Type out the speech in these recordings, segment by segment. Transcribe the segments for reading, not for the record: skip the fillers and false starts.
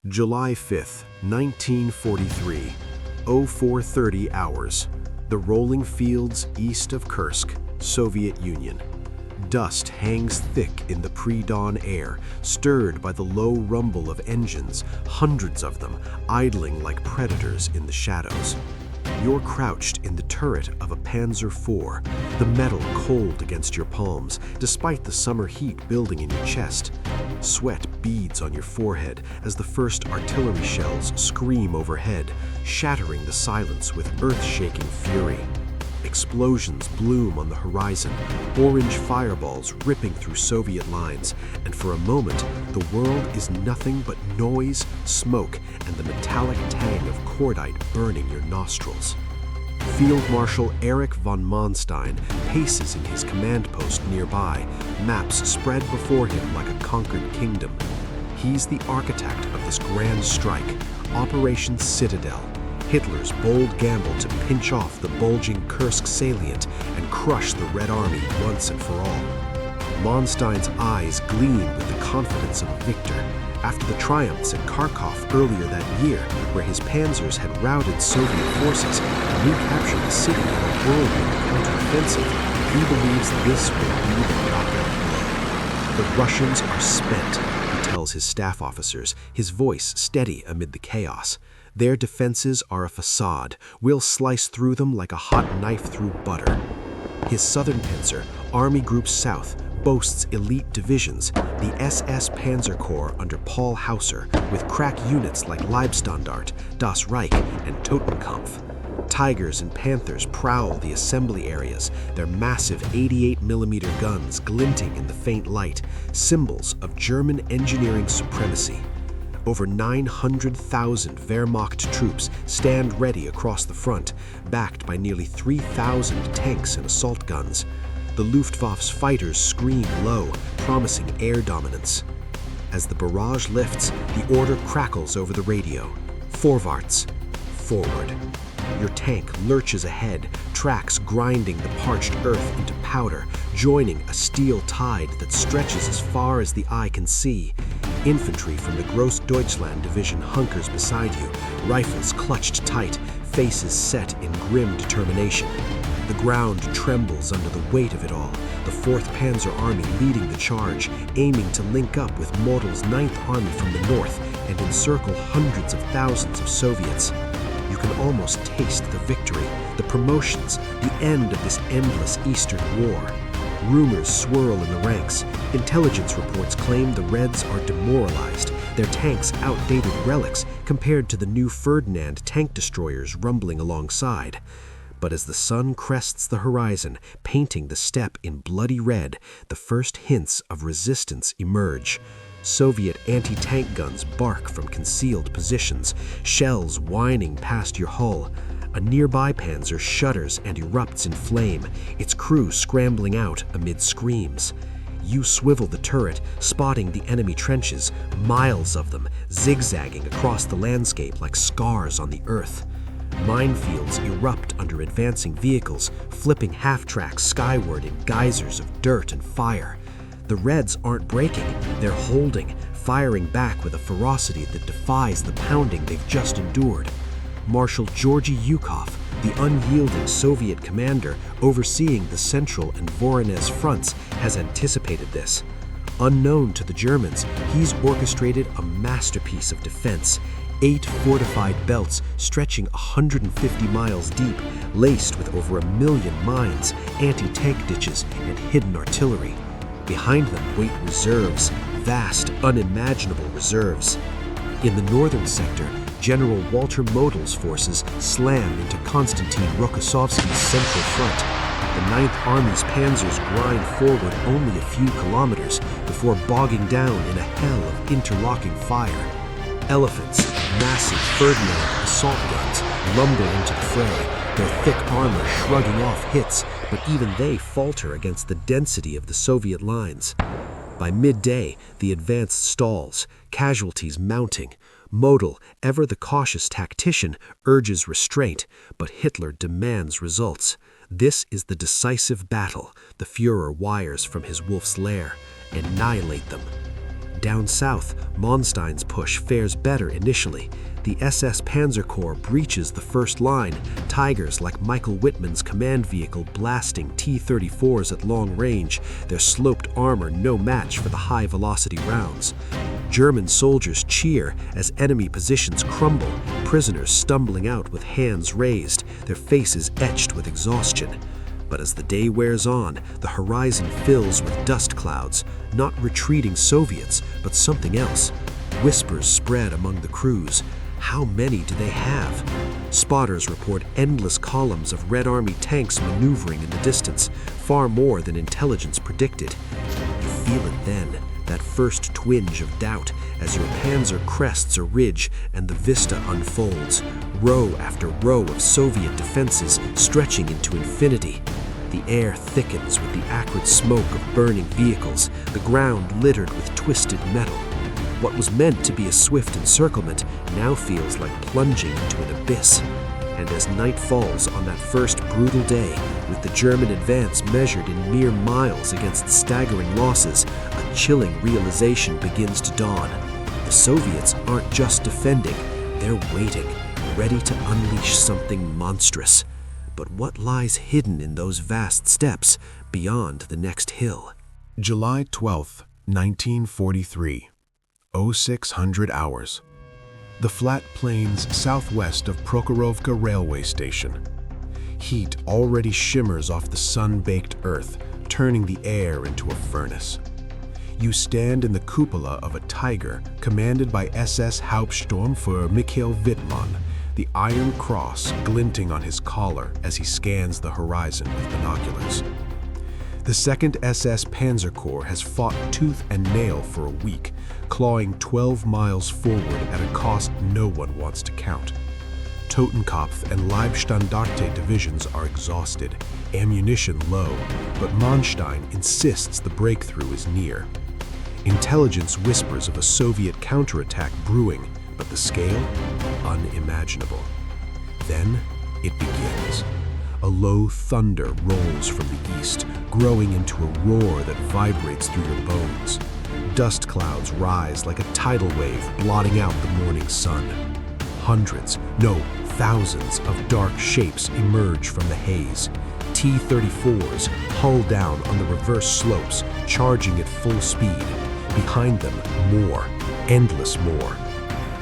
July 5th, 1943, 0430 hours. The rolling fields east of Kursk, Soviet Union. Dust hangs thick in the pre-dawn air, stirred by the low rumble of engines, hundreds of them idling like predators in the shadows. You're crouched in the turret of a Panzer IV, the metal cold against your palms, despite the summer heat building in your chest. Sweat beads on your forehead as the first artillery shells scream overhead, shattering the silence with earth-shaking fury. Explosions bloom on the horizon, orange fireballs ripping through Soviet lines, and for a moment, the world is nothing but noise, smoke, and the metallic tang of cordite burning your nostrils. Field Marshal Erich von Mansteins paces in his command post nearby, maps spread before him like a conquered kingdom. He's the architect of this grand strike, Operation Citadel, Hitler's bold gamble to pinch off the bulging Kursk salient and crush the Red Army once and for all. Manstein's eyes gleam with the confidence of a victor after the triumphs at Kharkov earlier that year, where his panzers had routed Soviet forces and recaptured the city in a whirlwind counteroffensive. He believes this will be the knockout blow. The Russians are spent, he tells his staff officers, his voice steady amid the chaos. Their defenses are a facade. We'll slice through them like a hot knife through butter. His southern panzer, Army Group South, boasts elite divisions, the SS Panzer Corps under Paul Hauser, with crack units like Leibstandart, Das Reich, and Totenkampf. Tigers and Panthers prowl the assembly areas, their massive 88mm guns glinting in the faint light, symbols of German engineering supremacy. Over 900,000 Wehrmacht troops stand ready across the front, backed by nearly 3,000 tanks and assault guns. The Luftwaffe's fighters scream low, promising air dominance. As the barrage lifts, the order crackles over the radio. Vorwärts, forward. Your tank lurches ahead, tracks grinding the parched earth into powder, joining a steel tide that stretches as far as the eye can see. Infantry from the Grossdeutschland division hunkers beside you, rifles clutched tight, faces set in grim determination. The ground trembles under the weight of it all, the 4th Panzer Army leading the charge, aiming to link up with Model's 9th Army from the north and encircle hundreds of thousands of Soviets. You can almost taste the victory, the promotions, the end of this endless Eastern War. Rumors swirl in the ranks. Intelligence reports claim the Reds are demoralized, their tanks outdated relics compared to the new Ferdinand tank destroyers rumbling alongside. But as the sun crests the horizon, painting the steppe in bloody red, the first hints of resistance emerge. Soviet anti-tank guns bark from concealed positions, shells whining past your hull. A nearby panzer shudders and erupts in flame, its crew scrambling out amid screams. You swivel the turret, spotting the enemy trenches, miles of them, zigzagging across the landscape like scars on the earth. Minefields erupt under advancing vehicles, flipping half-tracks skyward in geysers of dirt and fire. The Reds aren't breaking, they're holding, firing back with a ferocity that defies the pounding they've just endured. Marshal Georgy Zhukov, the unyielding Soviet commander overseeing the Central and Voronezh fronts, has anticipated this. Unknown to the Germans, he's orchestrated a masterpiece of defense. 8 fortified belts stretching 150 miles deep, laced with over 1 million mines, anti-tank ditches, and hidden artillery. Behind them wait reserves, vast, unimaginable reserves. In the northern sector, General Walter Model's forces slam into Konstantin Rokossovsky's central front. The 9th Army's panzers grind forward only a few kilometers before bogging down in a hell of interlocking fire. Elephants, massive Ferdinand assault guns, lumber into the fray, their thick armor shrugging off hits, but even they falter against the density of the Soviet lines. By midday, the advance stalls, casualties mounting. Model, ever the cautious tactician, urges restraint, but Hitler demands results. This is the decisive battle, the Führer wires from his wolf's lair. Annihilate them. Down south, Mansteins' push fares better initially. The SS Panzer Corps breaches the first line, Tigers like Michael Wittmann's command vehicle blasting T-34s at long range, their sloped armor no match for the high-velocity rounds. German soldiers cheer as enemy positions crumble, prisoners stumbling out with hands raised, their faces etched with exhaustion. But as the day wears on, the horizon fills with dust clouds, not retreating Soviets, but something else. Whispers spread among the crews. How many do they have? Spotters report endless columns of Red Army tanks maneuvering in the distance, far more than intelligence predicted. You feel it then, that first twinge of doubt, as your panzer crests a ridge and the vista unfolds, row after row of Soviet defenses stretching into infinity. The air thickens with the acrid smoke of burning vehicles, the ground littered with twisted metal. What was meant to be a swift encirclement now feels like plunging into an abyss. And as night falls on that first brutal day, with the German advance measured in mere miles against staggering losses, a chilling realization begins to dawn. The Soviets aren't just defending, they're waiting, ready to unleash something monstrous. But what lies hidden in those vast steppes beyond the next hill? July 12, 1943. 0600 hours. The flat plains southwest of Prokhorovka railway station. Heat already shimmers off the sun-baked earth, turning the air into a furnace. You stand in the cupola of a Tiger commanded by SS Hauptsturmführer Mikhail Wittmann, the Iron Cross glinting on his collar as he scans the horizon with binoculars. The 2nd SS Panzer Corps has fought tooth and nail for a week, clawing 12 miles forward at a cost no one wants to count. Totenkopf and Leibstandarte divisions are exhausted, ammunition low, but Manstein insists the breakthrough is near. Intelligence whispers of a Soviet counterattack brewing, but the scale? Unimaginable. Then it begins. A low thunder rolls from the east, growing into a roar that vibrates through your bones. Dust clouds rise like a tidal wave, blotting out the morning sun. Hundreds, no, thousands of dark shapes emerge from the haze. T-34s hull down on the reverse slopes, charging at full speed. Behind them, more, endless more.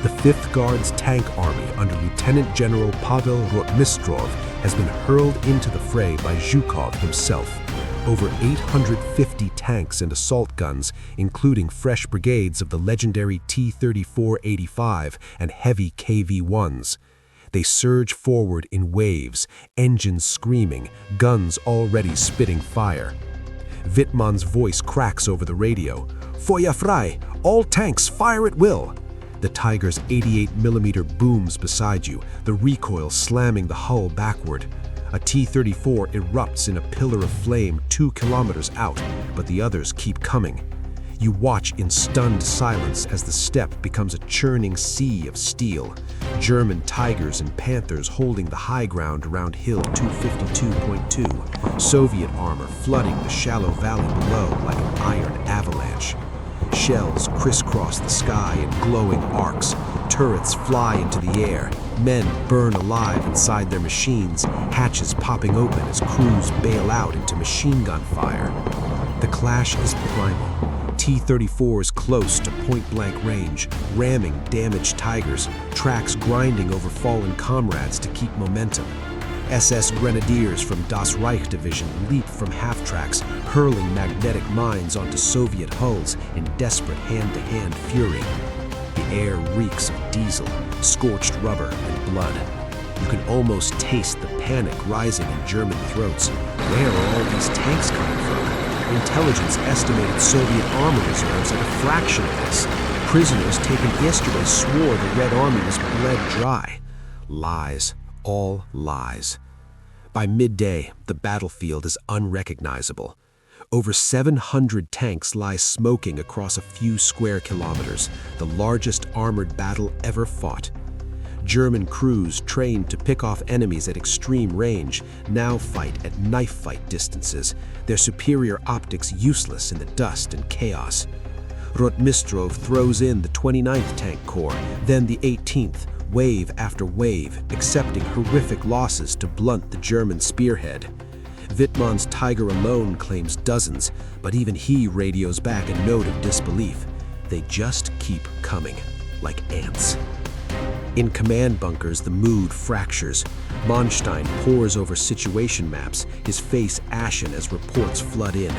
The 5th Guards Tank Army under Lieutenant General Pavel Rotmistrov has been hurled into the fray by Schukows himself. Over 850 tanks and assault guns, including fresh brigades of the legendary T-34-85 and heavy KV-1s. They surge forward in waves, engines screaming, guns already spitting fire. Wittmann's voice cracks over the radio. "Feuer frei! All tanks fire at will!" The Tiger's 88mm booms beside you, the recoil slamming the hull backward. A T-34 erupts in a pillar of flame 2 kilometers out, but the others keep coming. You watch in stunned silence as the steppe becomes a churning sea of steel. German Tigers and Panthers holding the high ground around Hill 252.2, Soviet armor flooding the shallow valley below like an iron avalanche. Shells crisscross the sky in glowing arcs, turrets fly into the air, men burn alive inside their machines, hatches popping open as crews bail out into machine gun fire. The clash is primal. T-34s close to point-blank range, ramming damaged Tigers, tracks grinding over fallen comrades to keep momentum. SS Grenadiers from Das Reich Division leap from half-tracks, hurling magnetic mines onto Soviet hulls in desperate hand-to-hand fury. The air reeks of diesel, scorched rubber, and blood. You can almost taste the panic rising in German throats. Where are all these tanks coming from? Intelligence estimated Soviet armor reserves at a fraction of this. Prisoners taken yesterday swore the Red Army was bled dry. Lies. All lies. By midday, the battlefield is unrecognizable. Over 700 tanks lie smoking across a few square kilometers, the largest armored battle ever fought. German crews trained to pick off enemies at extreme range now fight at knife-fight distances, their superior optics useless in the dust and chaos. Rotmistrov throws in the 29th Tank Corps, then the 18th, wave after wave, accepting horrific losses to blunt the German spearhead. Wittmann's Tiger alone claims dozens, but even he radios back a note of disbelief. They just keep coming, like ants. In command bunkers, the mood fractures. Manstein pores over situation maps, his face ashen as reports flood in.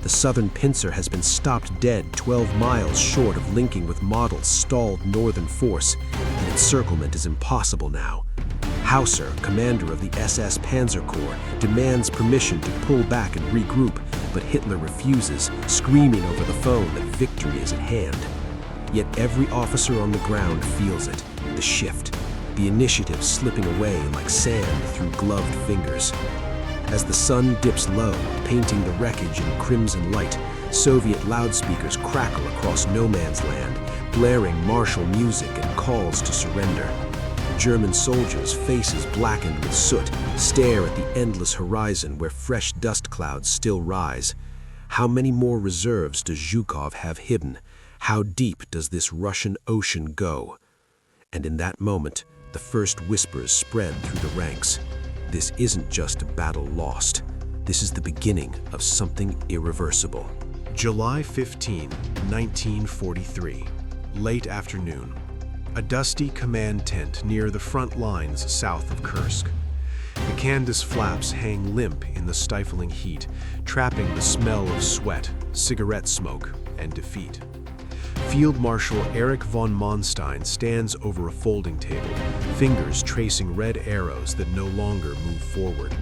The southern pincer has been stopped dead 12 miles short of linking with Model's stalled northern force, and encirclement is impossible now. Hauser, commander of the SS Panzer Corps, demands permission to pull back and regroup, but Hitler refuses, screaming over the phone that victory is at hand. Yet every officer on the ground feels it, the shift, the initiative slipping away like sand through gloved fingers. As the sun dips low, painting the wreckage in crimson light, Soviet loudspeakers crackle across no man's land, blaring martial music and calls to surrender. German soldiers, faces blackened with soot, stare at the endless horizon where fresh dust clouds still rise. How many more reserves does Zhukov have hidden? How deep does this Russian ocean go? And in that moment, the first whispers spread through the ranks. This isn't just a battle lost. This is the beginning of something irreversible. July 15, 1943. Late afternoon. A dusty command tent near the front lines south of Kursk. The canvas flaps hang limp in the stifling heat, trapping the smell of sweat, cigarette smoke, and defeat. Field Marshal Erich von Mansteins stands over a folding table, fingers tracing red arrows that no longer move forward.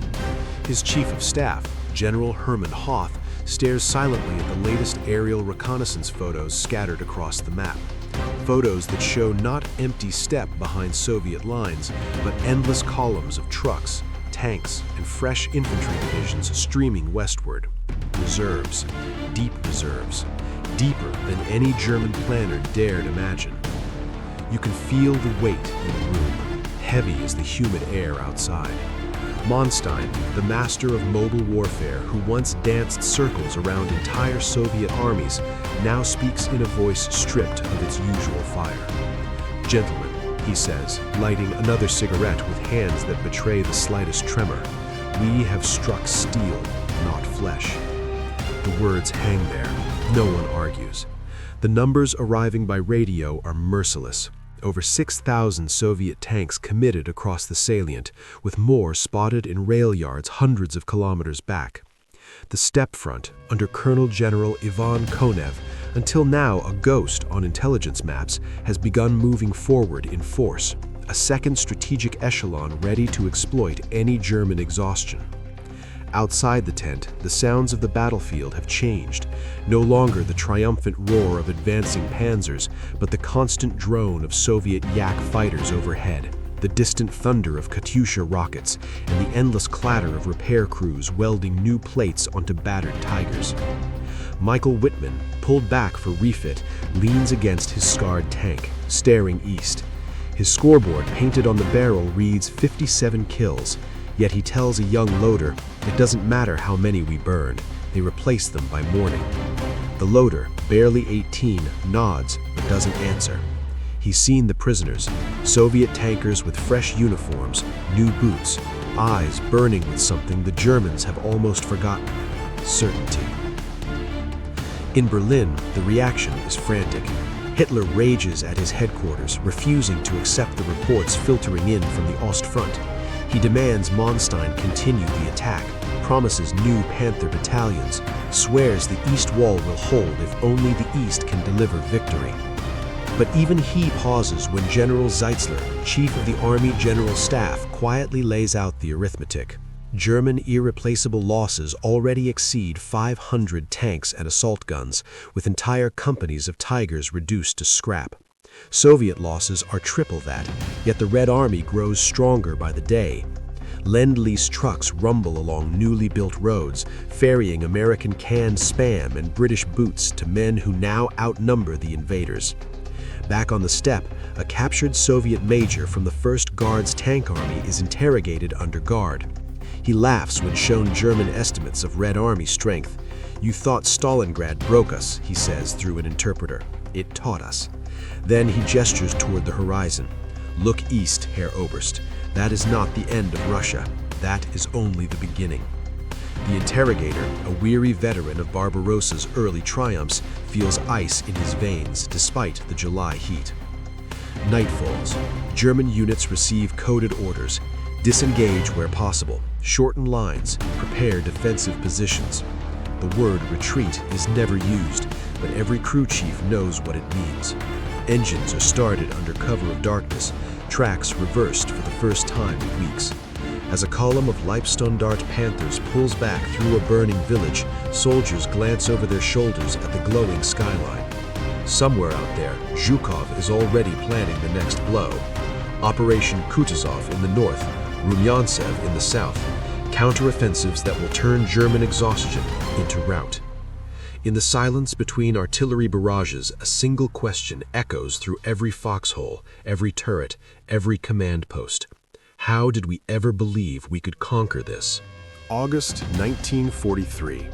His chief of staff, General Hermann Hoth, stares silently at the latest aerial reconnaissance photos scattered across the map. Photos that show not empty steppe behind Soviet lines, but endless columns of trucks, tanks, and fresh infantry divisions streaming westward. Reserves, deep reserves, deeper than any German planner dared imagine. You can feel the weight in the room, heavy as the humid air outside. Manstein, the master of mobile warfare who once danced circles around entire Soviet armies, now speaks in a voice stripped of its usual fire. "Gentlemen," he says, lighting another cigarette with hands that betray the slightest tremor, "we have struck steel, not flesh." The words hang there. No one argues. The numbers arriving by radio are merciless. Over 6,000 Soviet tanks committed across the salient, with more spotted in rail yards hundreds of kilometers back. The steppe front, under Colonel General Ivan Konev, until now a ghost on intelligence maps, has begun moving forward in force, a second strategic echelon ready to exploit any German exhaustion. Outside the tent, the sounds of the battlefield have changed. No longer the triumphant roar of advancing panzers, but the constant drone of Soviet Yak fighters overhead, the distant thunder of Katyusha rockets, and the endless clatter of repair crews welding new plates onto battered Tigers. Michael Whitman, pulled back for refit, leans against his scarred tank, staring east. His scoreboard painted on the barrel reads 57 kills, yet he tells a young loader, "It doesn't matter how many we burn, they replace them by morning." The loader, barely 18, nods but doesn't answer. He's seen the prisoners, Soviet tankers with fresh uniforms, new boots, eyes burning with something the Germans have almost forgotten: certainty. In Berlin, the reaction is frantic. Hitler rages at his headquarters, refusing to accept the reports filtering in from the Ostfront. He demands Manstein continue the attack, promises new Panther battalions, swears the East Wall will hold if only the East can deliver victory. But even he pauses when General Zeitzler, chief of the Army General Staff, quietly lays out the arithmetic. German irreplaceable losses already exceed 500 tanks and assault guns, with entire companies of Tigers reduced to scrap. Soviet losses are triple that, yet the Red Army grows stronger by the day. Lend-Lease trucks rumble along newly built roads, ferrying American canned Spam and British boots to men who now outnumber the invaders. Back on the steppe, a captured Soviet major from the 1st Guards Tank Army is interrogated under guard. He laughs when shown German estimates of Red Army strength. "You thought Stalingrad broke us," he says through an interpreter. "It taught us." Then he gestures toward the horizon. "Look east, Herr Oberst. That is not the end of Russia. That is only the beginning." The interrogator, a weary veteran of Barbarossa's early triumphs, feels ice in his veins despite the July heat. Night falls. German units receive coded orders. Disengage where possible, shorten lines, prepare defensive positions. The word retreat is never used, but every crew chief knows what it means. Engines are started under cover of darkness, tracks reversed for the first time in weeks. As a column of Leibstandarte Panthers pulls back through a burning village, soldiers glance over their shoulders at the glowing skyline. Somewhere out there, Zhukov is already planning the next blow. Operation Kutuzov in the north, Rumyantsev in the south, counteroffensives that will turn German exhaustion into rout. In the silence between artillery barrages, a single question echoes through every foxhole, every turret, every command post. How did we ever believe we could conquer this? August 1943.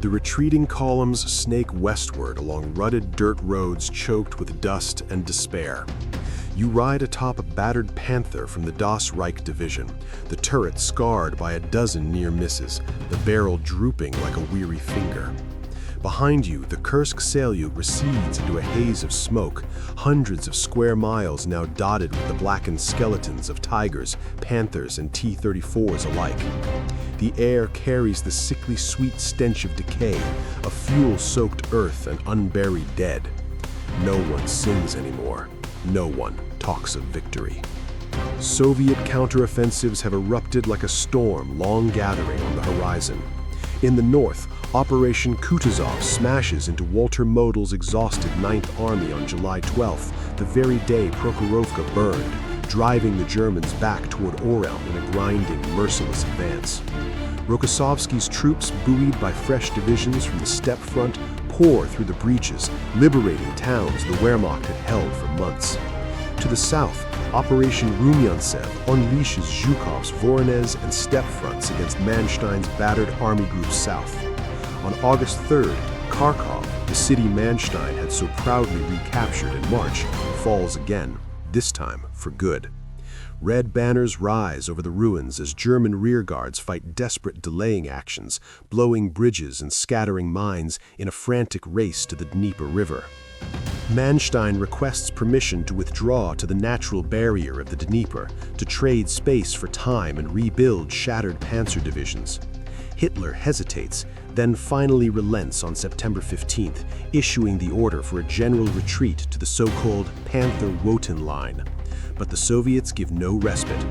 The retreating columns snake westward along rutted dirt roads choked with dust and despair. You ride atop a battered Panther from the Das Reich division, the turret scarred by a dozen near misses, the barrel drooping like a weary finger. Behind you, the Kursk salute recedes into a haze of smoke, hundreds of square miles now dotted with the blackened skeletons of Tigers, Panthers, and T-34s alike. The air carries the sickly sweet stench of decay, of fuel-soaked earth and unburied dead. No one sings anymore. No one talks of victory. Soviet counteroffensives have erupted like a storm long gathering on the horizon. In the north, Operation Kutuzov smashes into Walter Model's exhausted Ninth Army on July 12th, the very day Prokhorovka burned, driving the Germans back toward Orel in a grinding, merciless advance. Rokossovsky's troops, buoyed by fresh divisions from the steppe front, pour through the breaches, liberating towns the Wehrmacht had held for months. To the south, Operation Rumyantsev unleashes Zhukov's Voronezh and steppe fronts against Mansteins' battered Army Group South. On August 3rd, Kharkov, the city Manstein had so proudly recaptured in March, falls again, this time for good. Red banners rise over the ruins as German rearguards fight desperate delaying actions, blowing bridges and scattering mines in a frantic race to the Dnieper River. Manstein requests permission to withdraw to the natural barrier of the Dnieper, to trade space for time and rebuild shattered panzer divisions. Hitler hesitates, then finally relents on September 15th, issuing the order for a general retreat to the so-called Panther-Wotan line. But the Soviets give no respite.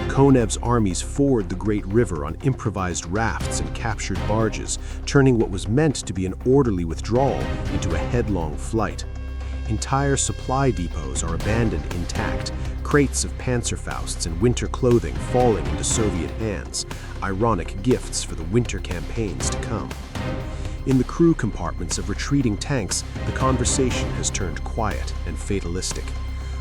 Konev's armies ford the great river on improvised rafts and captured barges, turning what was meant to be an orderly withdrawal into a headlong flight. Entire supply depots are abandoned intact, crates of Panzerfausts and winter clothing falling into Soviet hands, ironic gifts for the winter campaigns to come. In the crew compartments of retreating tanks, the conversation has turned quiet and fatalistic.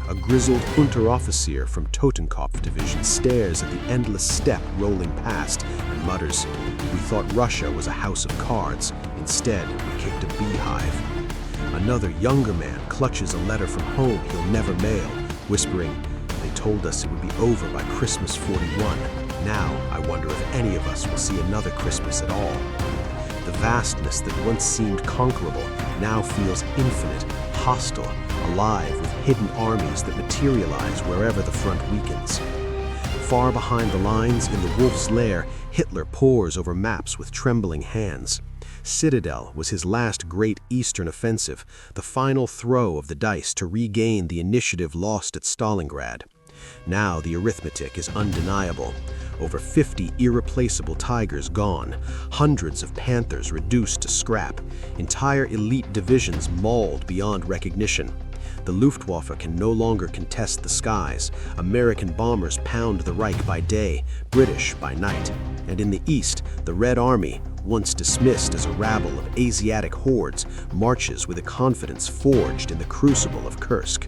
A grizzled Unteroffizier from Totenkopf division stares at the endless steppe rolling past and mutters, "We thought Russia was a house of cards. Instead, we kicked a beehive." Another younger man clutches a letter from home he'll never mail, whispering, "They told us it would be over by Christmas 41. Now, I wonder if any of us will see another Christmas at all." The vastness that once seemed conquerable now feels infinite, hostile, alive with hidden armies that materialize wherever the front weakens. Far behind the lines, in the Wolf's Lair, Hitler pores over maps with trembling hands. Citadel was his last great eastern offensive, the final throw of the dice to regain the initiative lost at Stalingrad. Now the arithmetic is undeniable. Over 50 irreplaceable Tigers gone, hundreds of Panthers reduced to scrap, entire elite divisions mauled beyond recognition. The Luftwaffe can no longer contest the skies. American bombers pound the Reich by day, British by night. And in the east, the Red Army, once dismissed as a rabble of Asiatic hordes, marches with a confidence forged in the crucible of Kursk.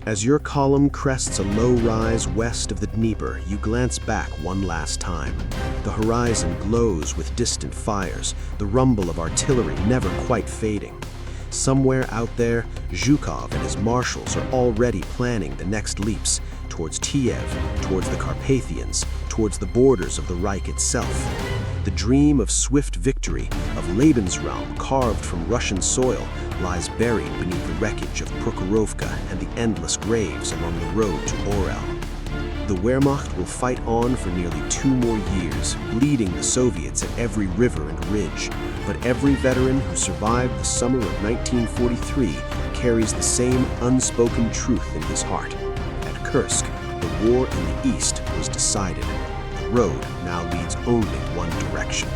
As your column crests a low rise west of the Dnieper, you glance back one last time. The horizon glows with distant fires, the rumble of artillery never quite fading. Somewhere out there, Zhukov and his marshals are already planning the next leaps towards Kiev, towards the Carpathians, towards the borders of the Reich itself. The dream of swift victory, of Lebensraum carved from Russian soil, lies buried beneath the wreckage of Prokhorovka and the endless graves along the road to Orel. The Wehrmacht will fight on for nearly 2 more years, bleeding the Soviets at every river and ridge. But every veteran who survived the summer of 1943 carries the same unspoken truth in his heart. At Kursk, the war in the east was decided. The road now leads only one direction.